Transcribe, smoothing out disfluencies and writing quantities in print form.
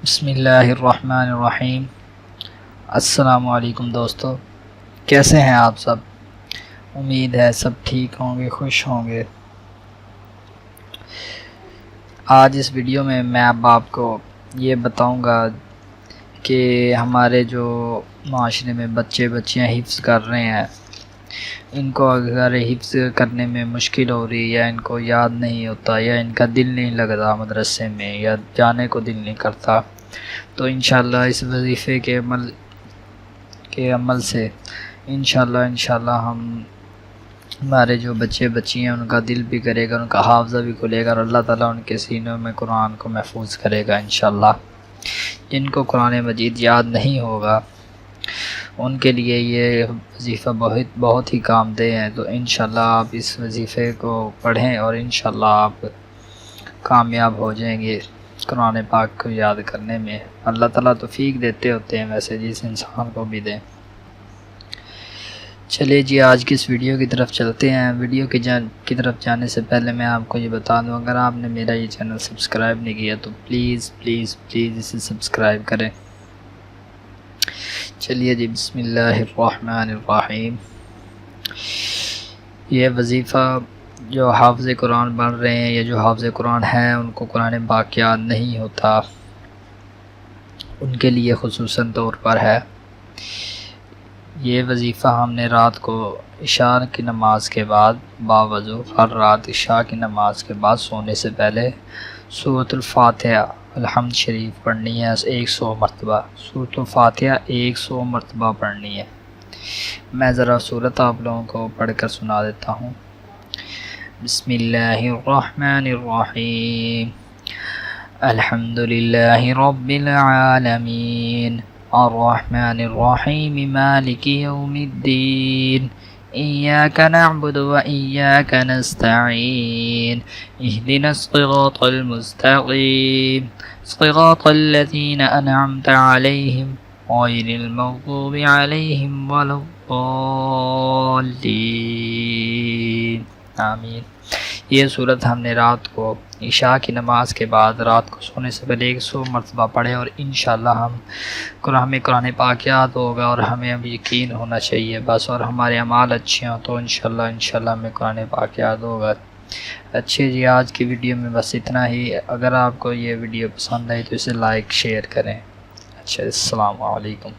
بسم اللہ الرحمن الرحیم۔ السلام علیکم دوستو، کیسے ہیں آپ سب؟ امید ہے سب ٹھیک ہوں گے، خوش ہوں گے۔ آج اس ویڈیو میں اب آپ کو یہ بتاؤں گا کہ ہمارے جو معاشرے میں بچیاں حفظ کر رہے ہیں، ان کو اگر حفظ کرنے میں مشکل ہو رہی، یا ان کو یاد نہیں ہوتا، یا ان کا دل نہیں لگتا مدرسے میں، یا جانے کو دل نہیں کرتا، تو انشاءاللہ اس وظیفے کے عمل سے انشاءاللہ ہمارے جو بچے ہیں ان کا دل بھی کرے گا، ان کا حافظہ بھی کھلے گا، اور اللہ تعالیٰ ان کے سینوں میں قرآن کو محفوظ کرے گا انشاءاللہ۔ جن کو قرآن مجید یاد نہیں ہوگا ان کے لیے یہ وظیفہ بہت ہی کام دہ ہے، تو انشاءاللہ آپ اس وظیفے کو پڑھیں اور انشاءاللہ آپ کامیاب ہو جائیں گے قرآن پاک کو یاد کرنے میں۔ اللہ تعالیٰ توفیق دیتے ہوتے ہیں ویسے، جس انسان کو بھی دیں۔ چلیے جی، آج کی اس ویڈیو کی طرف چلتے ہیں۔ ویڈیو کی طرف جانے سے پہلے میں آپ کو یہ بتا دوں، اگر آپ نے میرا یہ چینل سبسکرائب نہیں کیا تو پلیز اسے سبسکرائب کریں۔ چلیے جی، بسم اللہ الرحمن الرحیم۔ یہ وظیفہ جو حافظ قرآن بن رہے ہیں یا جو حافظ قرآن ہیں، ان کو قرآن پاک یاد نہیں ہوتا، ان کے لیے خصوصاً طور پر ہے۔ یہ وظیفہ ہم نے رات کو عشاء کی نماز کے بعد باوضو ہر رات عشاء کی نماز کے بعد سونے سے پہلے سورۃ الفاتحہ الحمد شریف پڑھنی ہے 100 مرتبہ۔ سورۃ الفاتحہ 100 مرتبہ پڑھنی ہے۔ میں ذرا سورت آپ لوگوں کو پڑھ کر سنا دیتا ہوں۔ بسم اللہ الرحمن الرحیم۔ الحمد للہ رب العالمین الرحمن الرحیم مالک یوم الدین ایاک نعبد و ایاک نستعین اہدنا الصراط المستقیم صراط الذین انعمت علیہم غیر المغضوب علیہم ولا الضالین آمین۔ یہ صورت ہم نے رات کو عشاء کی نماز کے بعد رات کو سونے سے پہلے 100 مرتبہ پڑھے، اور انشاءاللہ ہمیں قرآن پاک یاد ہوگا، اور ہمیں اب یقین ہونا چاہیے بس، اور ہمارے اعمال اچھے ہوں تو انشاءاللہ ہمیں قرآن پاک یاد ہوگا۔ اچھے جی، آج کی ویڈیو میں بس اتنا ہی۔ اگر آپ کو یہ ویڈیو پسند آئی تو اسے لائک شیئر کریں۔ اچھا، السلام علیکم۔